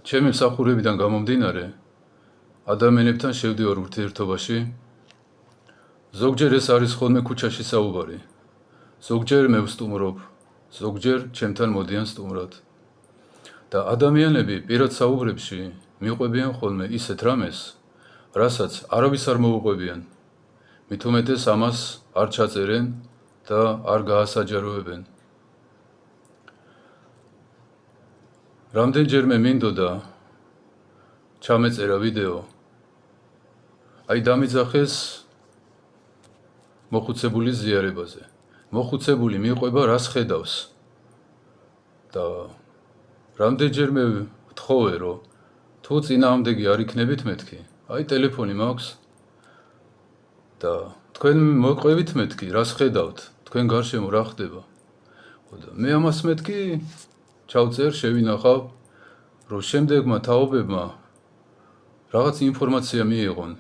ჩემი მსახურებიდან გამომდინარე, ადამიანებთან შევდივარ ურთიერთობაში. ზოგჯერ ეს არის ხოლმე ქუჩაში საუბარი. ზოგჯერ მე ვსტუმრობ, ზოგჯერ ჩემთან მოდიან სტუმრად. და ადამიანები პირად საუბრებში მიყვებიან ხოლმე ისეთ რამეს, რასაც არავის არ მოუყვებიან. მით უმეტეს ამას არ ჩაწერენ და არ გაასაჯაროებენ. რამდენჯერმე მინდოდა ჩამეწერა ვიდეო. აი დამიძახეს მოხუცებული ზიარებაზე. მოხუცებული მიყვება რას ხედავს. და რამდენჯერმე ვთხოვე, რომ თუ წინააღმდეგი არ იქნებით მეთქი, აი ტელეფონი მაქვს და თქვენ მოყვებით მეთქი, რას ხედავთ, თქვენ გარშემო რა ხდება. და მე ამას მეთქი ჩავწერ, შევინახავ, რომ შემდეგმა თაობებმა რაღაც ინფორმაცია მიიღონ.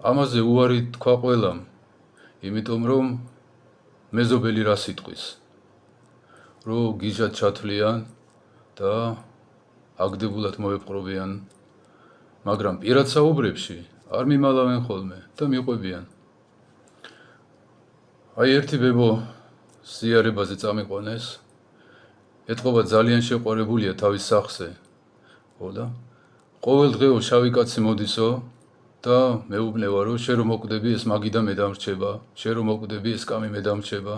ამაზე უარი თქვა ყველამ, იმიტომ რომ მეზობელი რას იტყვის, რომ გიჟად ჩათვლიან და აგდებულად მოეპყრობიან, მაგრამ პირად საუბრებში არ მიმალავენ ხოლმე და მიყვებიან. აი ერთი ბებო ზიარებაზე წამიყვანეს, ეთყობა ძალიან შეყვარებულია თავის სახლზე. და ყოველ დღეო შავი კაცი მოდისო და მეუბნება, რომ შენ რომ მოკვდები ეს მაგიდა მე დამრჩება, შენ რომ მოკვდები ეს კამი მე დამრჩება.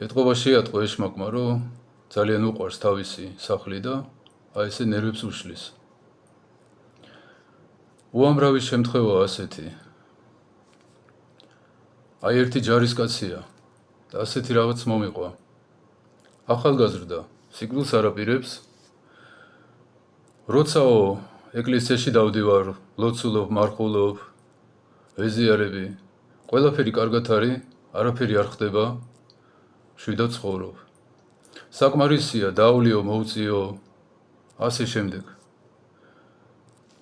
ეთყობა შეატყო ეშმაკმა, რომ ძალიან უყვარს თავისი სახლი და აი ესე ნერვებს უშლის. უამრავი შემთხვევაა ასეთი. აი ერთი ჯარისკაცია და ასეთი რაღაც მომიყვა. ახალგაზრდა, სიკვდილს არ აპირებს. როცაო ეკლესიაში დავდივარ, ლოცულობ, მარხულობ, ვეზიარები, ყველაფერი კარგად არის, არაფერი არ ხდება, შვიდად ცხოვრობ. საკმარისია დაულიო, მოუწიო, ასე შემდეგ.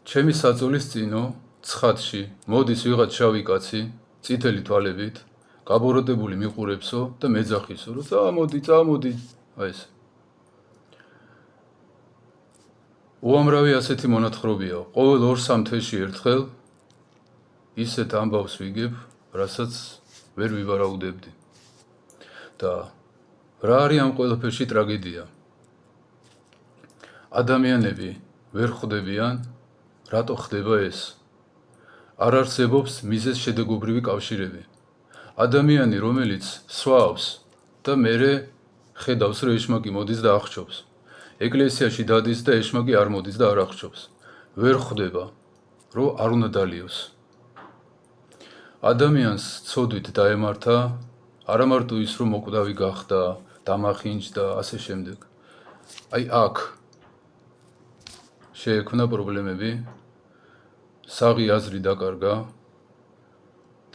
ჩემი საწოლის წინო, ცხადში, მოდის ვიღაც შავი კაცი, წითელი თვალებით, გაბოროტებული მიყურებსო და მეძახისო, რომ წამოდი, აი ეს. უამრავი ასეთი მონათხრობია, ყოველ 2-3 თვეში ერთხელ ისეთ ამბავს ვიგებ, რასაც ვერ ვივარაუდებდი. და რა არის ამ ყველაფერში ტრაგედია? ადამიანები ვერ ხვდებიან, რატო ხდება ეს. არ არსებობს მიზეზ შედეგობრივი კავშირები. ადამიანი, რომელიც სვავს და მერე ხედავს, რომ ეშმაკი მოდის და აღჭობს. ეკლესიაში დადის და ეშმაკი არ მოდის და არ აღჭობს. ვერ ხვდება, რომ არ უნდა დალიოს. ადამიანს ცოდვით დაემართა, არა მარტო ის, რომ მოკვდავი გახდა, დამახინჯდა, ასე შემდეგ. აი აქ შეექმნა პრობლემები, საღი აზრი დაკარგა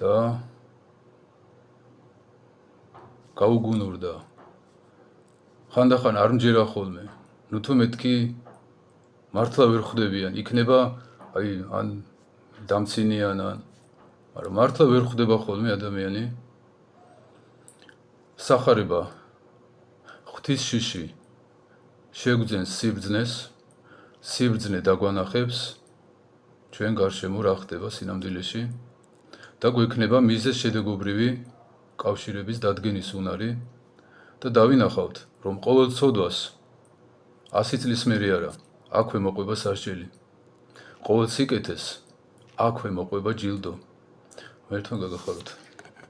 და გაუგუნურდა. ხანდახან არ მჯერა ხოლმე. ნუ თუ მეთქი მართლა ვერ ხვდებიან, იქნება აი ან დამცინიან ან, მაგრამ მართლა ვერ ხვდება ხოლმე ადამიანი. სახარება ღვთის შიში შეგვძენს სიბრძნეს, სიბრძნე დაგვანახებს ჩვენ გარშემო რა ხდება სინამდვილეში და გვექნება მიზეზ შედეგობრივი კავშირების დადგენის უნარი და დავინახავთ, რომ ყოველ ცოდვას 100 წლის მერე არა, აქვე მოყვება სასჯელი. ყოველ სიკეთეს აქვე მოყვება ჯილდო. ერთმა გაგახაროთ.